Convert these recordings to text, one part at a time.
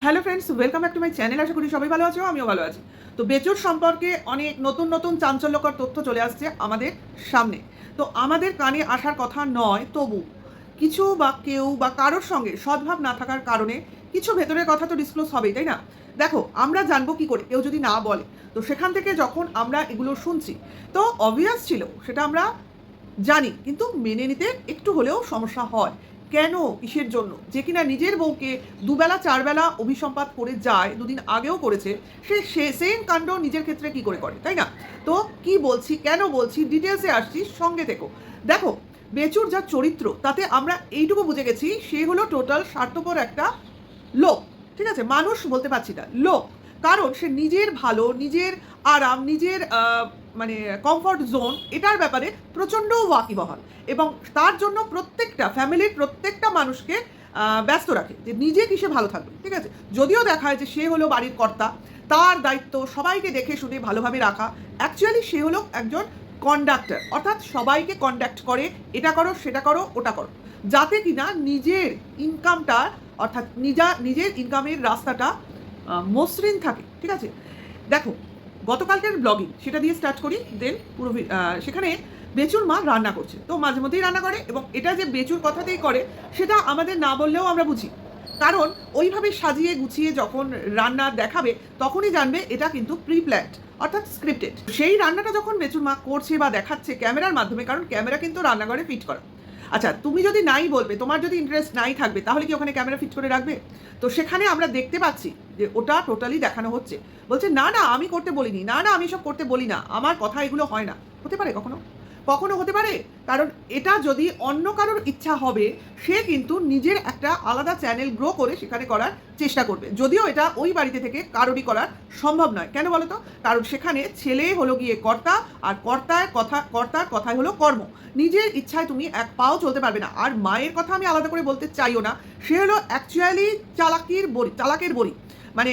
Hello friends, welcome back to my channel. আশা করি সবাই ভালো আছো, আমিও ভালো আছি। তো বেচুর সম্পর্কে অনেক নতুন নতুন চাঞ্চল্যকর তথ্য চলে আসছে আমাদের সামনে। তো আমাদের কানে আসার কথা নয়, তবু কিছু বা কেউ বা কারোর সঙ্গে সদ্ভাব না থাকার কারণে কিছু ভেতরের কথা তো ডিসক্লোজ হবেই, তাই না? দেখো, আমরা জানবো কি করে কেউ যদি না বলে? তো সেখান থেকে যখন আমরা এগুলো শুনছি, তো অবভিয়াস ছিল সেটা আমরা জানি, কিন্তু মেনে নিতে একটু হলেও সমস্যা হয়। কেন? কিসের জন্য? যে কিনা নিজের বউকে দুবেলা চারবেলা অভিসম্পাত করে যায়, দুদিন আগেও করেছে, সে সেম কাণ্ড নিজের ক্ষেত্রে কি করে করে, তাই না? তো কি বলছি, কেন বলছি, ডিটেলসে আসছি, সঙ্গে থেকো। দেখো, বেচুর যা চরিত্র তাতে আমরা এইটুকু বুঝে গেছি, সে হলো টোটাল স্বার্থপর একটা লোক। ঠিক আছে, মানুষ বলতে পারছি না, লোক। কারণ সে নিজের ভালো, নিজের আরাম, নিজের মানে কমফর্ট জোন, এটার ব্যাপারে প্রচণ্ড ওয়াকিবহাল, এবং তার জন্য প্রত্যেকটা ফ্যামিলির প্রত্যেকটা মানুষকে ব্যস্ত রাখে যে নিজে কিসে ভালো থাকবে। ঠিক আছে, যদিও দেখায় যে সে হলো বাড়ির কর্তা, তার দায়িত্ব সবাইকে দেখে শুনে ভালোভাবে রাখা। অ্যাকচুয়ালি সে হলো একজন কন্ডাক্টর, অর্থাৎ সবাইকে কন্ডাক্ট করে, এটা করো, সেটা করো, ওটা করো, যাতে কিনা নিজের ইনকামটা, অর্থাৎ নিজের ইনকামের রাস্তাটা মসৃণ থাকে। ঠিক আছে, দেখো, গতকালকের ব্লগিং সেটা দিয়ে স্টার্ট করি, দেন পুরো সেখানে বেচুর মা রান্না করছে, তো মাঝে মধ্যেই রান্না করে, এবং এটা যে বেচুর কথাতেই করে সেটা আমাদের না বললেও আমরা বুঝি। কারণ ওইভাবে সাজিয়ে গুছিয়ে যখন রান্না দেখাবে তখনই জানবে এটা কিন্তু প্রি প্ল্যান্ড, অর্থাৎ স্ক্রিপ্টেড। সেই রান্নাটা যখন বেচুর মা করছে বা দেখাচ্ছে ক্যামেরার মাধ্যমে, কারণ ক্যামেরা কিন্তু রান্নাঘরে ফিট করা। আচ্ছা, তুমি যদি নাই বলবে, তোমার যদি ইন্টারেস্ট নাই থাকবে, তাহলে কি ওখানে ক্যামেরা ফিট করে রাখবে? তো সেখানে আমরা দেখতে পাচ্ছি যে ওটা টোটালি দেখানো হচ্ছে। বলছে না না, আমি করতে বলিনি, না না, আমি সব করতে বলি না, আমার কথা এগুলো হয় না। হতে পারে কখনো, কখনো হতে পারে। কারণ এটা যদি অন্য কারোর ইচ্ছা হবে, সে কিন্তু নিজের একটা আলাদা চ্যানেল গ্রো করে সেখানে করার চেষ্টা করবে, যদিও এটা ওই বাড়িতে থেকে কারোরই করার সম্ভব নয়। কেন বলো তো? কারণ সেখানে ছেলে হলো গিয়ে কর্তা, আর কর্তার কথাই হলো কর্ম। নিজের ইচ্ছায় তুমি এক পাও চলতে পারবে না। আর মায়ের কথা আমি আলাদা করে বলতে চাইও না, সে হলো অ্যাকচুয়ালি চালাকের বড়ি। মানে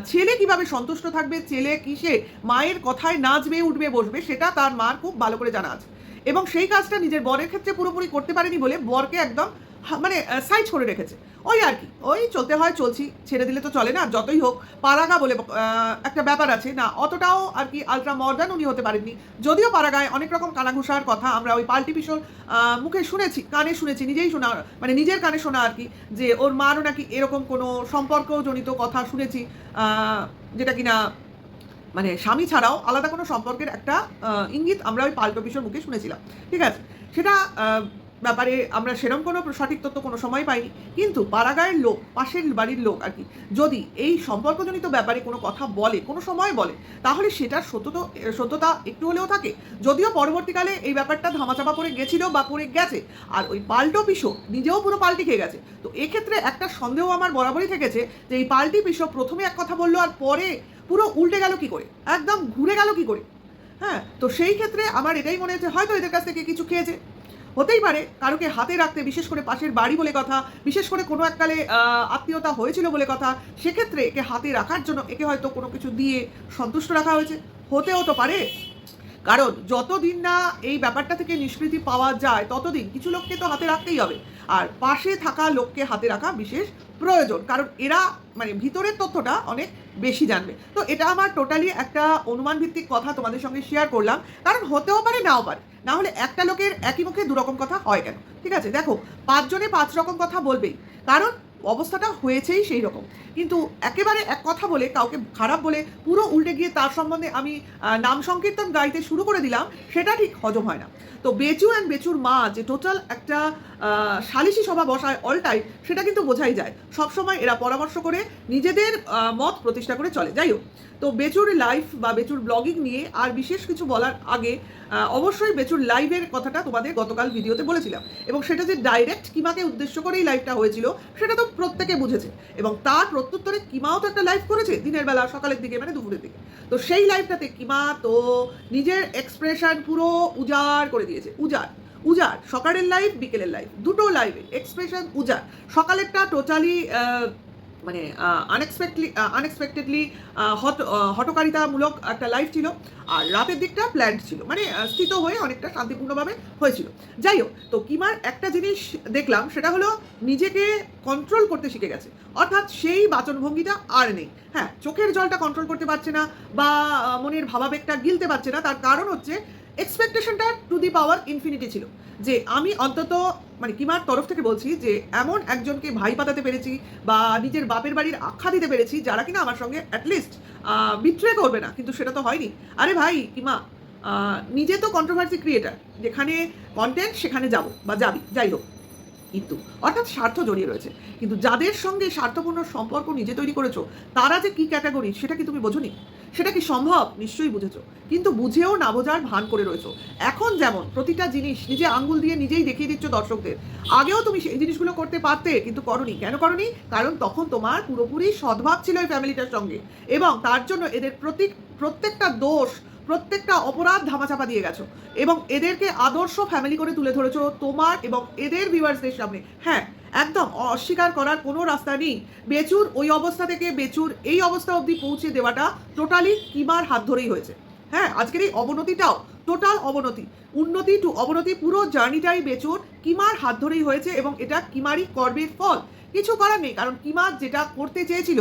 ছেলে কিভাবে সন্তুষ্ট থাকবে, ছেলে কিসে মায়ের কথায় নাচবে, উঠবে, বসবে, সেটা তার মার খুব ভালো করে জানা আছে। এবং সেই কাজটা নিজের বরের ক্ষেত্রে পুরোপুরি করতে পারেনি বলে বরকে একদম মানে সাইজ করে রেখেছে। ওই আর কি, ওই চলতে হয়, চলছি, ছেড়ে দিলে তো চলে না। যতই হোক, পারাগা বলে একটা ব্যাপার আছে না, অতটাও আর কি আলট্রা মডার্ন উনি হতে পারেননি। যদিও পারাগায় অনেক রকম কানাঘুষার কথা আমরা ওই পাল্টি পিসোর মুখে শুনেছি, কানে শুনেছি, নিজেই শোনা, মানে নিজের কানে শোনা আর কি, যে ওর মারও নাকি এরকম কোনো সম্পর্কজনিত কথা শুনেছি, যেটা কিনা মানে স্বামী ছাড়াও আলাদা কোনো সম্পর্কের একটা ইঙ্গিত আমরা ওই পাল্টো পিসোর মুখে শুনেছিলাম। ঠিক আছে, সেটা ব্যাপারে আমরা সেরকম কোনো সঠিক তথ্য কোনো সময় পাইনি। কিন্তু পাড়াগাঁয়ের লোক, পাশের বাড়ির লোক আর কি, যদি এই সম্পর্কজনিত ব্যাপারে কোনো কথা বলে, কোনো সময় বলে, তাহলে সেটার সত্যতা একটু হলেও থাকে। যদিও পরবর্তীকালে এই ব্যাপারটা ধামাচাপা পড়ে গেছিল বা পড়ে গেছে, আর ওই পাল্টো পিসো নিজেও পুরো পাল্টি খেয়ে গেছে। তো এক্ষেত্রে একটা সন্দেহ আমার বরাবরই থেকেছে যে এই পাল্টি পিসো প্রথমে এক কথা বললো, আর পরে পুরো উল্টে গেল কি করে, একদম ঘুরে গেল কি করে। হ্যাঁ, তো সেই ক্ষেত্রে আমার এটাই মনে হচ্ছে, হয়তো এদের কাছ থেকে কিছু খেয়েছে। হতেই পারে কারোকে হাতে রাখতে, বিশেষ করে পাশের বাড়ি বলে কথা, বিশেষ করে কোনো এককালে আত্মীয়তা হয়েছিল বলে কথা, সেক্ষেত্রে একে হাতে রাখার জন্য একে হয়তো কোনো কিছু দিয়ে সন্তুষ্ট রাখা হয়েছে। হতেও তো পারে। কারণ যতদিন না এই ব্যাপারটা থেকে নিষ্কৃতি পাওয়া যায়, ততদিন কিছু লোককে তো হাতে রাখতেই হবে। আর পাশে থাকা লোককে হাতে রাখা বিশেষ প্রয়োজন, কারণ এরা মানে ভিতরের তথ্যটা অনেক বেশি জানবে। তো এটা আমার টোটালি একটা অনুমান ভিত্তিক কথা তোমাদের সঙ্গে শেয়ার করলাম, কারণ হতেও পারে, নাও পারে। না হলে একটা লোকের একই মুখে দুরকম কথা হয় কেন? ঠিক আছে, দেখো, 5 জনে 5 রকম কথা বলবেই, কারণ অবস্থাটা হয়েছেই সেই রকম। কিন্তু একেবারে এক কথা বলে কাউকে খারাপ বলে পুরো উল্টে গিয়ে তার সম্বন্ধে আমি নাম সংকীর্তন গাইতে শুরু করে দিলাম, সেটা ঠিক হজম হয় না। তো বেচু অ্যান্ড বেচুর মা যে টোটাল একটা সালিশি সভা বসায় অল টাইম, সেটা কিন্তু বোঝাই যায়। সবসময় এরা পরামর্শ করে নিজেদের মত প্রতিষ্ঠা করে চলে। যাই হোক, তো বেচুর লাইফ বা বেচুর ব্লগিং নিয়ে আর বিশেষ কিছু বলার আগে অবশ্যই বেচুর লাইভের কথাটা তোমাদের গতকাল ভিডিওতে বলেছিলাম, এবং সেটা যে ডাইরেক্ট কিমাকে উদ্দেশ্য করেই লাইভটা হয়েছিল সেটা তো প্রত্যেকে বুঝেছে। এবং তার প্রত্যুত্তরে কিমাও তো একটা লাইভ করেছে দিনের বেলা, সকালের দিকে, মানে দুপুরের দিকে। তো সেই লাইভটাতে কিমা তো নিজের এক্সপ্রেশন পুরো উজাড় করে দিয়েছে। উজাড় উজাড়, সকালের লাইভ, বিকেলের লাইভ, দুটো লাইভে এক্সপ্রেশন উজাড়। সকালেরটা টোটালি মানে আনএক্সপেক্টেডলি হঠকারিতামূলক একটা লাইফ ছিল, আর রাতের দিকটা প্ল্যান্ড ছিল, মানে স্থিত হয়ে অনেকটা শান্তিপূর্ণভাবে হয়েছিল। যাই হোক, তো কিমার একটা জিনিস দেখলাম, সেটা হলো নিজেকে কন্ট্রোল করতে শিখে গেছে, অর্থাৎ সেই বাচনভঙ্গিটা আর নেই। হ্যাঁ, চোখের জলটা কন্ট্রোল করতে পারছে না, বা মনের ভাবাবেগটা গিলতে পারছে না। তার কারণ হচ্ছে এক্সপেকটেশনটা টু দি পাওয়ার ইনফিনিটি ছিল, যে আমি অন্তত, মানে কিমার তরফ থেকে বলছি, যে এমন একজনকে ভাই পাতাতে পেরেছি বা নিজের বাপের বাড়ির আখ্যা দিতে পেরেছি যারা কিনা আমার সঙ্গে অ্যাটলিস্ট বিট্রে করবে না, কিন্তু সেটা তো হয়নি। আরে ভাই কিমা, নিজে তো কন্ট্রোভার্সি ক্রিয়েটার, যেখানে কন্টেন্ট সেখানে যাব বা যাবি, যাই হোক, কিন্তু অর্থাৎ স্বার্থ জড়িয়ে রয়েছে। কিন্তু যাদের সঙ্গে স্বার্থপূর্ণ সম্পর্ক নিজে তৈরি করেছো, তারা যে কি ক্যাটাগরি সেটা কি তুমি বোঝোনি? সেটা কি সম্ভব? নিশ্চয়ই বুঝেছো, কিন্তু বুঝেও না বোঝার ভান করে রয়েছো। এখন যেমন প্রতিটা জিনিস নিজে আঙ্গুল দিয়ে নিজেই দেখিয়ে দিচ্ছ দর্শকদের, আগেও তুমি সেই জিনিসগুলো করতে পারতে, কিন্তু করনি। কেন করনি? কারণ তখন তোমার পুরোপুরি সদ্ভাব ছিল এই ফ্যামিলিটার সঙ্গে, এবং তার জন্য এদের প্রত্যেকটা দোষ, প্রত্যেকটা অপরাধ ধামাচাপা দিয়ে গেছো, এবং এদেরকে আদর্শ ফ্যামিলি করে তুলে ধরেছো তোমার এবং এদের ভিউয়ার্সদের সামনে। হ্যাঁ, একদম অস্বীকার করার কোনো রাস্তা নেই। বেচুর ওই অবস্থা থেকে বেচুর এই অবস্থা অবধি পৌঁছে দেওয়াটা টোটালি কিমার হাত ধরেই হয়েছে। হ্যাঁ, আজকের এই অবনতিটাও টোটাল অবনতি, উন্নতি টু অবনতি, পুরো জার্নিটাই বেচুর কিমার হাত ধরেই হয়েছে, এবং এটা কিমারই কর্মের ফল। কিছু করার নেই, কারণ কিমা যেটা করতে চেয়েছিল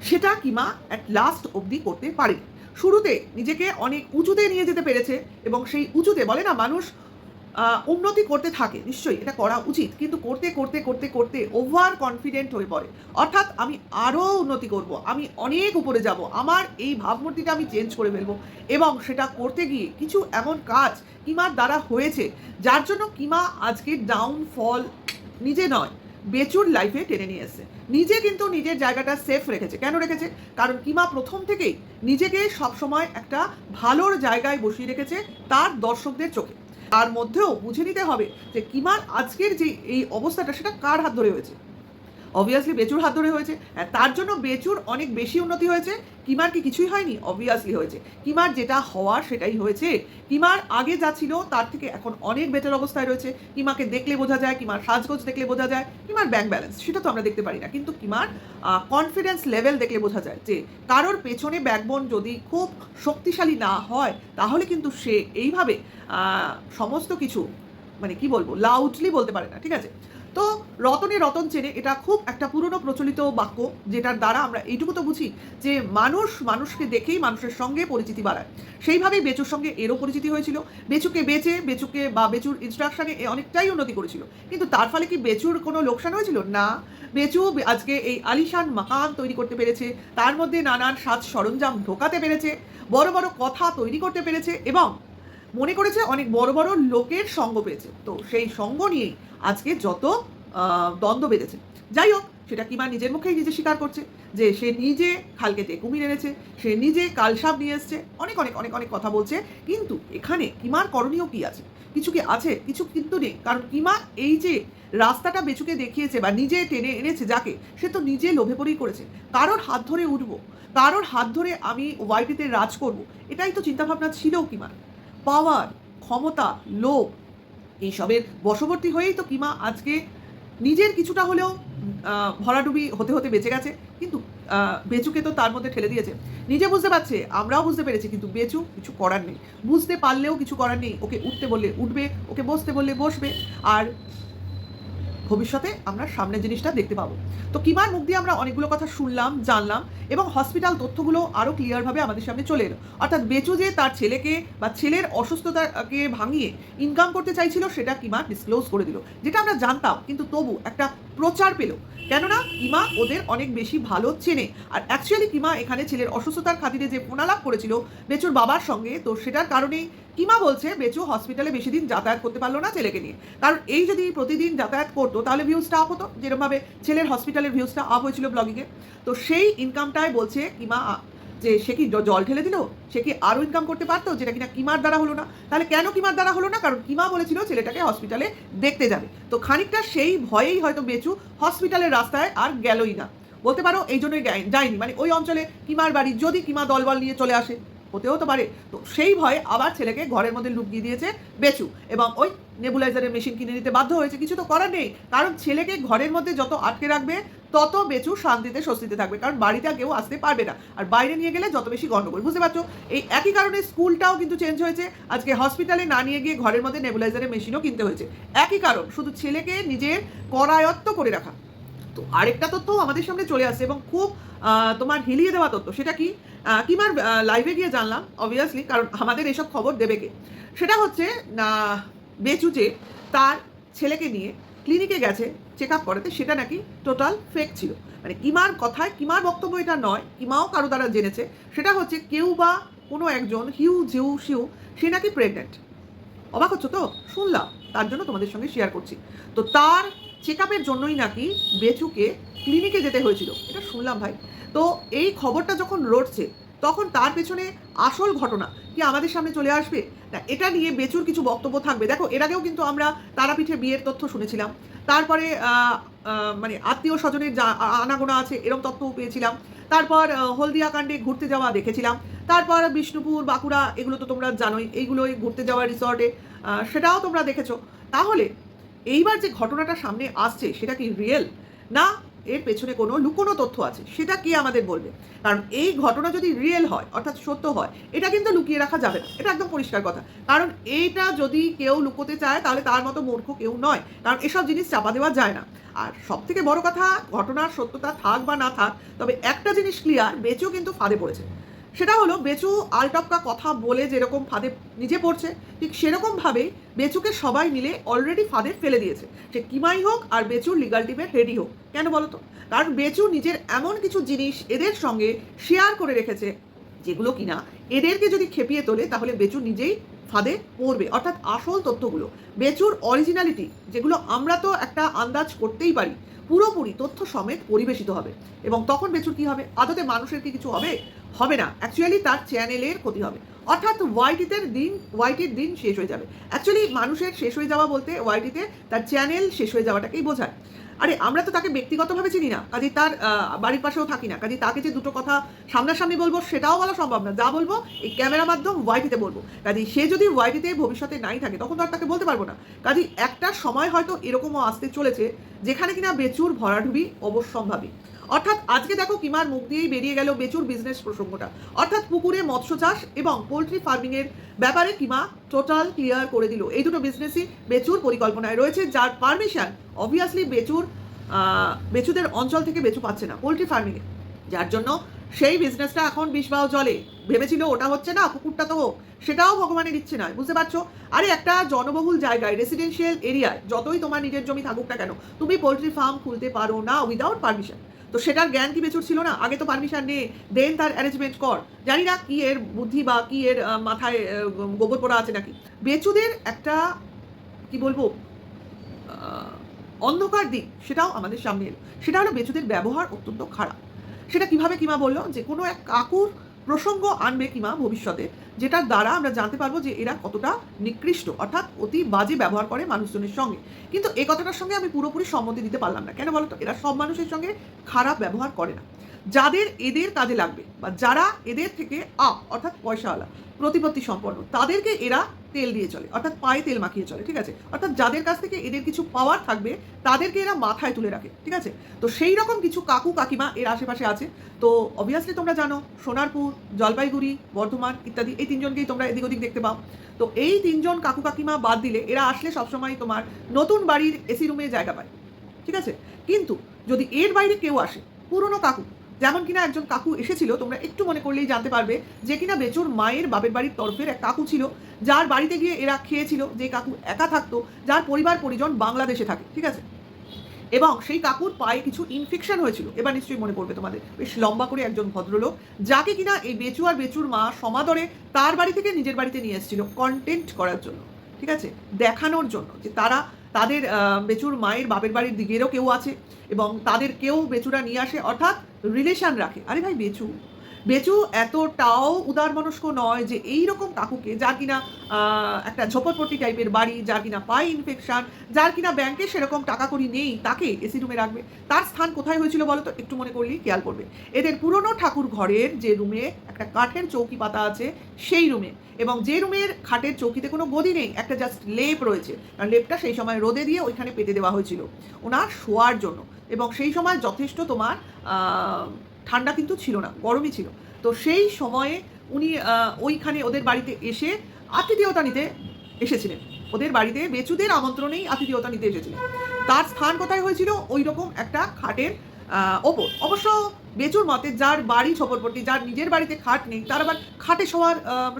সেটা কিমা অ্যাট লাস্ট অবধি করতে পারে। শুরুতে নিজেকে অনেক উঁচুতে নিয়ে যেতে পেরেছে, এবং সেই উঁচুতে বলে না মানুষ উন্নতি করতে থাকে, নিশ্চয়ই এটা করা উচিত, কিন্তু করতে করতে করতে করতে ওভার কনফিডেন্ট হয়ে পড়ে, অর্থাৎ আমি আরও উন্নতি করব, আমি অনেক উপরে যাব, আমার এই ভাবমূর্তিটা আমি চেঞ্জ করে ফেলবো। এবং সেটা করতে গিয়ে কিছু এমন কাজ কিমার দ্বারা হয়েছে, যার জন্য কিমা আজকে ডাউনফল নিজে নয় বেচুর লাইফে টেনে নিয়ে এসেছে। নিজে কিন্তু নিজের জায়গাটা সেফ রেখেছে। কেন রেখেছে? কারণ কিমা প্রথম থেকেই নিজেকে সবসময় একটা ভালোর জায়গায় বসিয়ে রেখেছে তার দর্শকদের চোখে। তার মধ্যেও বুঝে নিতে হবে যে কিমার আজকের যে এই অবস্থাটা, সেটা কার হাত ধরে হয়েছে? অবভিয়াসলি বেচুর হাত ধরে হয়েছে। তার জন্য বেচুর অনেক বেশি উন্নতি হয়েছে, কিমার কি কিছুই হয়নি? অবভিয়াসলি হয়েছে। কিমার যেটা হওয়ার সেটাই হয়েছে। কিমার আগে যা ছিল তার থেকে এখন অনেক বেটার অবস্থায় রয়েছে। কিমাকে দেখলে বোঝা যায়, কিমার সাজগোজ দেখলে বোঝা যায়, কিমার ব্যাংক ব্যালেন্স সেটা তো আমরা দেখতে পারি না, কিন্তু কিমার কনফিডেন্স লেভেল দেখলে বোঝা যায় যে কারোর পেছনে ব্যাকবোন যদি খুব শক্তিশালী না হয়, তাহলে কিন্তু সে এইভাবে সমস্ত কিছু, মানে কি বলবো, লাউডলি বলতে পারে না, ঠিক আছে? তো রতনে রতন চেনে, এটা খুব একটা পুরনো প্রচলিত বাক্য, যেটার দ্বারা আমরা এইটুকু তো বুঝি যে মানুষ মানুষকে দেখেই মানুষের সঙ্গে পরিচিতি বাড়ায়। সেইভাবেই বেচুর সঙ্গে এরও পরিচিতি হয়েছিল। বেচুকে বেচুকে বা বেচুর ইনস্ট্রাকশনে অনেকটাই উন্নতি করেছিল, কিন্তু তার ফলে কি বেচুর কোনো লোকসান হয়েছিল? না। বেচু আজকে এই আলিশান মাকান তৈরি করতে পেরেছে, তার মধ্যে নানান সাজ সরঞ্জাম ঢোকাতে পেরেছে, বড় বড় কথা তৈরি করতে পেরেছে, এবং মনে করেছে অনেক বড় বড় লোকের সঙ্গ পেয়েছে। তো সেই সঙ্গ নিয়েই আজকে যত দ্বন্দ্ব বেঁধেছে। যাই হোক, সেটা কিমা নিজের মুখেই নিজে স্বীকার করছে যে সে নিজে খালকেতে কুমির এনেছে, সে নিজে কালসাপ নিয়ে এসছে, অনেক অনেক অনেক অনেক কথা বলছে। কিন্তু এখানে কিমার করণীয় কি আছে? কিছু কি আছে? কিছু কিন্তু নেই। কারণ কিমা এই যে রাস্তাটা বেচুকে দেখিয়েছে বা নিজে টেনে এনেছে যাকে, সে তো নিজে লোভে পড়েই করেছে। কারোর হাত ধরে উঠবো, কারোর হাত ধরে আমি ওয়াইটিতে রাজ করব, এটাই তো চিন্তাভাবনা ছিল কিমার। পাওয়ার, ক্ষমতা, লোভ, এইসবের বশবর্তী হয়েই তো কিমা আজকে নিজের কিছুটা হলেও ভরাডুবি হতে হতে বেঁচে গেছে, কিন্তু বেচুকে তো তার মধ্যে ঠেলে দিয়েছে। নিজে বুঝতে পারছে, আমরাও বুঝতে পেরেছি, কিন্তু বেচু কিছু করার নেই। বুঝতে পারলেও কিছু করার নেই। ওকে উঠতে বললে উঠবে, ওকে বসতে বললে বসবে, আর ভবিষ্যতে আমরা সামনের জিনিসটা দেখতে পাবো। তো কিমার মুখ দিয়ে আমরা অনেকগুলো কথা শুনলাম, জানলাম, এবং হসপিটাল তথ্যগুলো আরও ক্লিয়ারভাবে আমাদের সামনে চলে এলো। অর্থাৎ বেচু যে তার ছেলেকে বা ছেলের অসুস্থতাকে ভাঙিয়ে ইনকাম করতে চাইছিল, সেটা কিমা ডিসক্লোজ করে দিল, যেটা আমরা জানতাম, কিন্তু তবু একটা প্রচার পেল, কেননা কিমা ওদের অনেক বেশি ভালো চেনে। আর অ্যাকচুয়ালি কিমা এখানে ছেলের অসুস্থতার খাতিরে যে ফোনালাপ করেছিল বেচুর বাবার সঙ্গে, তো সেটার কারণেই কিমা বলছে বেচু হসপিটালে বেশি দিন যাতায়াত করতে পারলো না ছেলেকে নিয়ে। কারণ এই যদি প্রতিদিন যাতায়াত করতো, তাহলে ভিউজটা আপ হতো, যেরকমভাবে ছেলের হসপিটালের ভিউজটা আপ হয়েছিল ব্লগিংয়ে। তো সেই ইনকামটাই বলছে কিমা যে সে কি জল ঢেলে দিল, সে কি আরও ইনকাম করতে পারতো, যেটা কিনা কিমার দ্বারা হলো না। তাহলে কেন কিমার দ্বারা হলো না? কারণ কিমা বলেছিল ছেলেটাকে হসপিটালে দেখতে যাবে। তো খানিকটা সেই ভয়েই হয়তো বেচু হসপিটালের রাস্তায় আর গেলই না, বলতে পারো এই জন্যই যায়নি। মানে ওই অঞ্চলে কিমার বাড়ি যদি কিমা দলবল নিয়ে চলে আসে, হতেও তো পারে। তো সেই ভয়ে আবার ছেলেকে ঘরের মধ্যে লুকিয়ে দিয়েছে বেচু, এবং ওই নেবুলাইজারের মেশিন কিনে নিতে বাধ্য হয়েছে। কিছু তো করার নেই, কারণ ছেলেকে ঘরের মধ্যে যত আটকে রাখবে তত বেচু শান্তিতে স্বস্তিতে থাকবে, কারণ বাড়িতে কেউ আসতে পারবে না, আর বাইরে নিয়ে গেলে যত বেশি গন্ডগোল। বুঝতে পারছো? এই একই কারণে স্কুলটাও কিন্তু চেঞ্জ হয়েছে, আজকে হসপিটালে না নিয়ে গিয়ে ঘরের মধ্যে নেবুলাইজারের মেশিনও কিনতে হয়েছে। একই কারণ, শুধু ছেলেকে নিজের করায়ত্ত করে রাখা। তো আরেকটা তথ্য আমাদের সামনে চলে আসছে এবং খুব তোমার হিলিয়ে দেওয়া তথ্য। সেটা কি? কিমার লাইভে গিয়ে জানলাম অবভিয়াসলি, কারণ আমাদের এসব খবর দেবে কে। সেটা হচ্ছে বেচু যে তার ছেলেকে নিয়ে ক্লিনিকে গেছে চেক আপ করাতে, সেটা নাকি টোটাল ফেক ছিল। মানে কিমার কথায়, কিমার বক্তব্য এটা নয়, কিমাও কারো দ্বারা জেনেছে। সেটা হচ্ছে কেউ বা কোনো একজন হিউ ঝিউ শিউ সে নাকি প্রেগনেন্ট। অবাক হচ্ছ তো? শুনলাম, তার জন্য তোমাদের সঙ্গে শেয়ার করছি। তো তার চেক আপের জন্যই নাকি বেচুকে ক্লিনিকে যেতে হয়েছিল, এটা শুনলাম ভাই। তো এই খবরটা যখন রটছে তখন তার পেছনে আসল ঘটনা কি আমাদের সামনে চলে আসবে না, এটা নিয়ে বেচুর কিছু বক্তব্য থাকবে। দেখো, এর আগেও কিন্তু আমরা তারাপীঠে বিয়ের তথ্য শুনেছিলাম, তারপরে মানে আত্মীয় স্বজনের যা আনাগোনা আছে এরকম তথ্যও পেয়েছিলাম, তারপর হলদিয়া কাণ্ডে ঘুরতে যাওয়া দেখেছিলাম, তারপর বিষ্ণুপুর বাঁকুড়া এগুলো তো তোমরা জানোই, এইগুলোই ঘুরতে যাওয়া রিসর্টে, সেটাও তোমরা দেখেছো। তাহলে এইবার যে ঘটনাটা সামনে আসছে সেটা কি রিয়েল, না এর পেছনে কোনো লুকোনো তথ্য আছে, সেটা কি আমাদের বলবে? কারণ এই ঘটনা যদি রিয়েল হয়, অর্থাৎ সত্য হয়, এটা কিন্তু লুকিয়ে রাখা যাবে না, এটা একদম পরিষ্কার কথা। কারণ এইটা যদি কেউ লুকোতে চায় তাহলে তার মতো মূর্খ কেউ নয়, কারণ এসব জিনিস চাপা দেওয়া যায় না। আর সব থেকে বড় কথা, ঘটনার সত্যতা থাক বা না থাক, তবে একটা জিনিস ক্লিয়ার, বেচু কিন্তু ফাঁদে পড়েছে। সেটা হলো, বেচু আলটপকা কথা বলে যেরকম ফাঁদে নিজে পড়ছে, ঠিক সেরকমভাবেই বেচুকে সবাই মিলে অলরেডি ফাঁদে ফেলে দিয়েছে। সে কিমাই হোক আর বেচুর লিগাল টিমের হেডই হোক, কেন বলো তো? কারণ বেচু নিজের এমন কিছু জিনিস এদের সঙ্গে শেয়ার করে রেখেছে যেগুলো কিনা এদেরকে যদি খেপিয়ে তোলে তাহলে বেচু নিজেই ফাঁদে পড়বে। অর্থাৎ আসল তথ্যগুলো, বেচুর অরিজিনালিটি, যেগুলো আমরা তো একটা আন্দাজ করতেই পারি, পুরোপুরি তথ্য সমেত পরিবেশিত হবে। এবং তখন বেচুর কি হবে? আদতে মানুষের কি কিছু হবে? হবে না। অ্যাকচুয়ালি তার চ্যানেলের ক্ষতি হবে, অর্থাৎ ওয়াইটির দিন শেষ হয়ে যাবে। অ্যাকচুয়ালি মানুষের শেষ হয়ে যাওয়া বলতে ওয়াইটিতে তার চ্যানেল শেষ হয়ে যাওয়াটাকেই বোঝায়। আরে আমরা তো তাকে ব্যক্তিগতভাবে চিনি না, কাজে তার বাড়ির পাশেও থাকি না, কাজে তাকে যে দুটো কথা সামনাসামনি বলবো সেটাও বলা সম্ভব না। যা বলবো এই ক্যামেরা মাধ্যম ওয়াইটিতে বলবো। কাজে সে যদি ওয়াইটিতে ভবিষ্যতে নাই থাকে তখন তো আর তাকে বলতে পারবো না। কাজে একটা সময় হয়তো এরকমও আসতে চলেছে যেখানে কিনা বেচুর ভরাডুবি অবশ্যম্ভাবী। অর্থাৎ আজকে দেখো কিমার মুখ দিয়েই বেরিয়ে গেল বেচুর বিজনেস প্রসঙ্গটা, অর্থাৎ পুকুরে মৎস্য চাষ এবং পোলট্রি ফার্মিংয়ের ব্যাপারে কিমা টোটাল ক্লিয়ার করে দিল। এই দুটো বিজনেসই বেচুর পরিকল্পনায় রয়েছে, যার পারমিশন অবভিয়াসলি বেচুদের অঞ্চল থেকে বেচু পাচ্ছে না পোলট্রি ফার্মিংয়ে, যার জন্য সেই বিজনেসটা এখন বিষবাও জলে। ভেবেছিল ওটা হচ্ছে না, পুকুরটা তো হোক, সেটাও ভগবানের ইচ্ছে নয়। বুঝতে পারছো? আরে একটা জনবহুল জায়গায়, রেসিডেন্সিয়াল এরিয়ায় যতই তোমার নিজের জমি থাকুক না কেন, তুমি পোলট্রি ফার্ম খুলতে পারো না উইদাউট পারমিশন। তো সেটার জ্ঞান কি বেচুর ছিল না? আগে তো পারমিশন নে, দেন তার অ্যারেঞ্জমেন্ট কর। জানি না কি এর বুদ্ধি বা কি এর মাথায় গোবর পোড়া আছে নাকি। বেচুদের একটা কি বলবো অন্ধকার দিক, সেটাও আমাদের সামনে এলো। সেটা হলো বেচুদের ব্যবহার অত্যন্ত খারাপ। সেটা কিভাবে কিমা বললো যে কোনো এক কাকুর প্রসঙ্গ আনবে কিমা ভবিষ্যতে, যেটার দ্বারা আমরা জানতে পারবো যে এরা কতটা নিকৃষ্ট, অর্থাৎ অতি বাজে ব্যবহার করে মানুষজনের সঙ্গে। কিন্তু এই কথাটার সঙ্গে আমি পুরোপুরি সম্মতি দিতে পারলাম না। কেন বলো তো? এরা সব মানুষের সঙ্গে খারাপ ব্যবহার করে না। যাদের এদের কাজে লাগবে বা যারা এদের থেকে অর্থাৎ পয়সাওয়ালা, প্রতিপত্তি সম্পন্ন, তাদেরকে এরা তেল দিয়ে চলে, অর্থাৎ পায়ে তেল মাখিয়ে চলে। ঠিক আছে? অর্থাৎ যাদের কাছ থেকে এদের কিছু পাওয়ার থাকবে তাদেরকে এরা মাথায় তুলে রাখে। ঠিক আছে? তো সেই রকম কিছু কাকু কাকিমা এর আশেপাশে আছে। তো অবভিয়াসলি তোমরা জানো সোনারপুর, জলপাইগুড়ি, বর্ধমান ইত্যাদি, এই তিনজনকেই তোমরা এদিক ওদিক দেখতে পাও। তো এই তিনজন কাকু কাকিমা বাদ দিলে এরা আসলে সবসময় তোমার নতুন বাড়ির এসি রুমে জায়গা পায়। ঠিক আছে? কিন্তু যদি এর বাইরে কেউ আসে, পুরনো কাকু, যেমন কিনা একজন কাকু এসেছিল, তোমরা একটু মনে করলেই জানতে পারবে, যে কিনা বেচুর মায়ের বাপের বাড়ির তরফের এক কাকু ছিল, যার বাড়িতে গিয়ে এরা খেয়েছিল, যে কাকু একা থাকতো, যার পরিবার পরিজন বাংলাদেশে থাকে। ঠিক আছে? এবং সেই কাকুর পায়ে কিছু ইনফেকশন হয়েছিল। এবার নিশ্চয়ই মনে পড়বে তোমাদের, বেশ লম্বা করে একজন ভদ্রলোক, যাকে কিনা এই বেচু আর বেচুর মা সমাদরে তার বাড়ি থেকে নিজের বাড়িতে নিয়ে এসেছিল কন্টেন্ট করার জন্য। ঠিক আছে? দেখানোর জন্য যে তাদের বেচুর মায়ের বাপের বাড়ির দিকেরও কেউ আছে এবং তাদের কেউ বেচুরা নিয়ে আসে, অর্থাৎ রিলেশন রাখে। আরে ভাই বেচু বেচু এতটাও উদারমনস্ক নয় যে এই রকম কাকুকে, যার কিনা একটা ঝোপড়পট্টি টাইপের বাড়ি, যার কিনা পায়ে ইনফেকশন, যার কিনা ব্যাংকে সেরকম টাকা কড়ি নেই, তাকে এসি রুমে রাখবে। তার স্থান কোথায় হয়েছিল বলো তো? একটু মনে করলেই খেয়াল করবে। এদের পুরনো ঠাকুর ঘরের যে রুমে একটা কাঠের চৌকি পাতা আছে সেই রুমে, এবং যে রুমের খাটের চৌকিতে কোনো গদি নেই, একটা জাস্ট লেপ রয়েছে, কারণ লেপটা সেই সময় রোদে দিয়ে ওইখানে পেতে দেওয়া হয়েছিল ওনার শোয়ার জন্য। এবং সেই সময় যথেষ্ট তোমার ঠান্ডা কিন্তু ছিল না, গরমই ছিল। তো সেই সময়ে উনি ওইখানে ওদের বাড়িতে এসে আতিথেয়তা নিতে এসেছিলেন। ওদের বাড়িতে বেচুদের আমন্ত্রণেই আতিথেয়তা নিতে এসেছিলেন। তার স্থান কোথায় হয়েছিল? ওই রকম একটা খাটের ওপর। অবশ্য বেচুর মতে যার বাড়ি ঝোপড়পট্টি, যার নিজের বাড়িতে খাট নেই, তার আবার খাটে শোয়ার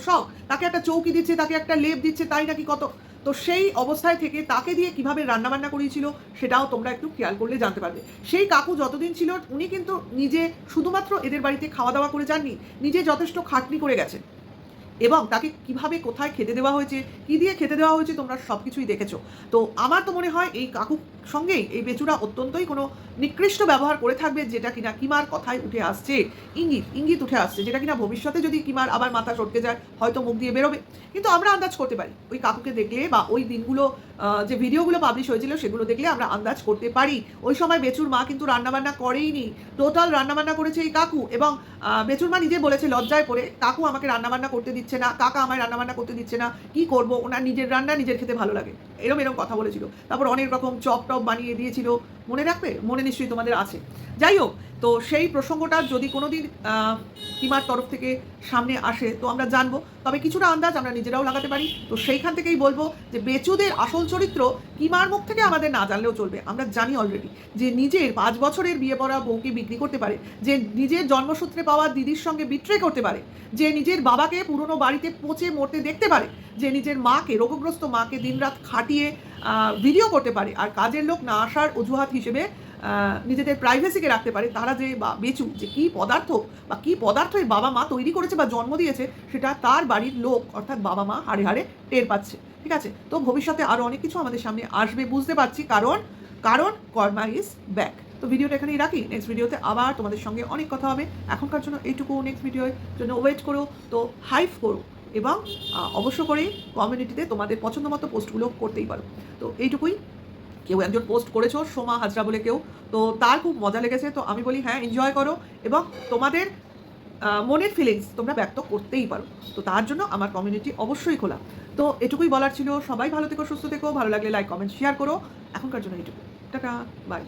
শখ, তাকে একটা চৌকি দিচ্ছে, তাকে একটা লেপ দিচ্ছে, তাই নাকি কত। তো সেই অবস্থায় থেকে তাকে দিয়ে কিভাবে রান্নাবান্না করিয়েছিল সেটাও তোমরা একটু খেয়াল করলে জানতে পারবে। সেই কাকু যতদিন ছিল উনি কিন্তু নিজে শুধুমাত্র এদের বাড়িতে খাওয়া দাওয়া করে যাননি, নিজে যথেষ্ট খাটনি করে গেছেন। এবং তাকে কিভাবে কোথায় খেতে দেওয়া হয়েছে, কী দিয়ে খেতে দেওয়া হয়েছে, তোমরা সব কিছুই দেখেছো। তো আমার তো মনে হয় এই কাকুর সঙ্গেই এই বেচুরা অত্যন্তই কোনো নিকৃষ্ট ব্যবহার করে থাকবে, যেটা কিনা কিমার কথায় উঠে আসছে, ইঙ্গিত উঠে আসছে, যেটা কিনা ভবিষ্যতে যদি কিমার আবার মাথা সটকে যায় হয়তো মুখ দিয়ে বেরোবে। কিন্তু আমরা আন্দাজ করতে পারি ওই কাকুকে দেখলে, বা ওই দিনগুলো যে ভিডিওগুলো পাবলিশ হয়েছিল সেগুলো দেখলে আমরা আন্দাজ করতে পারি ওই সময় বেচুর মা কিন্তু রান্নাবান্না করেইনি, টোটাল রান্নাবান্না করেছে এই কাকু। এবং বেচুর মা নিজে বলেছে লজ্জায় পড়ে, কাকু আমাকে রান্নাবান্না করতে দিচ্ছে না, কাকা আমায় রান্নাবান্না করতে দিচ্ছে না, কি করব, ওনার নিজের রান্না নিজের খেতে ভালো লাগে, এরম কথা বলেছিল। তারপর অনেক রকম চপ টপ বানিয়ে দিয়েছিল, মনে রাখবে? মনে নিশ্চয়ই তোমাদের আছে। যাই হোক, তো সেই প্রসঙ্গটা যদি কোনো দিন কিমার তরফ থেকে সামনে আসে তো আমরা জানবো, তবে কিছুটা আন্দাজ আমরা নিজেরাও লাগাতে পারি। তো সেইখান থেকেই বলবো যে বেচুদের আসল চরিত্র কিমার মুখ থেকে আমাদের না জানলেও চলবে। আমরা জানি অলরেডি যে নিজের 5 বছরের বিয়ে পড়া বউকে বিক্রি করতে পারে, যে নিজের জন্মসূত্রে পাওয়া দিদির সঙ্গে বিট্রে করতে পারে, যে নিজের বাবাকে পুরনো বাড়িতে পচে মরতে দেখতে পারে, যে নিজের মাকে, রোগগ্রস্ত মাকে দিনরাত খাটিয়ে ভিডিও করতে পারে, আর কাজের লোক না আসার অজুহাত হিসেবে নিজেদের প্রাইভেসিকে রাখতে পারে। তারা যে বেচু যে কী পদার্থ বা কী পদার্থই বাবা মা তৈরি করেছে বা জন্ম দিয়েছে, সেটা তার বাড়ির লোক অর্থাৎ বাবা মা হাড়ে হাড়ে টের পাচ্ছে। ঠিক আছে? তো ভবিষ্যতে আরও অনেক কিছু আমাদের সামনে আসবে বুঝতে পারছি, কারণ কর্মা ইজ ব্যাক। তো ভিডিওটা এখানেই রাখি, নেক্সট ভিডিওতে আবার তোমাদের সঙ্গে অনেক কথা হবে। এখনকার জন্য এইটুকু, নেক্সট ভিডিওর জন্য ওয়েট করো। তো হাইপ করো এবং অবশ্য করেই কমিউনিটিতে তোমাদের পছন্দ মতো পোস্টগুলো করতেই পারো। তো এইটুকুই। কেউ একজন পোস্ট করেছো সোমা হাজরা বলে কেউ, তো তার খুব মজা লেগেছে, তো আমি বলি হ্যাঁ এনজয় করো এবং তোমাদের মনের ফিলিংস তোমরা ব্যক্ত করতেই পারো। তো তার জন্য আমার কমিউনিটি অবশ্যই খোলা। তো এটুকুই বলার ছিল। সবাই ভালো থেকো, সুস্থ থেকো, ভালো লাগলে লাইক কমেন্ট শেয়ার করো। এখনকার জন্য এইটুকু, টাটা, বাই।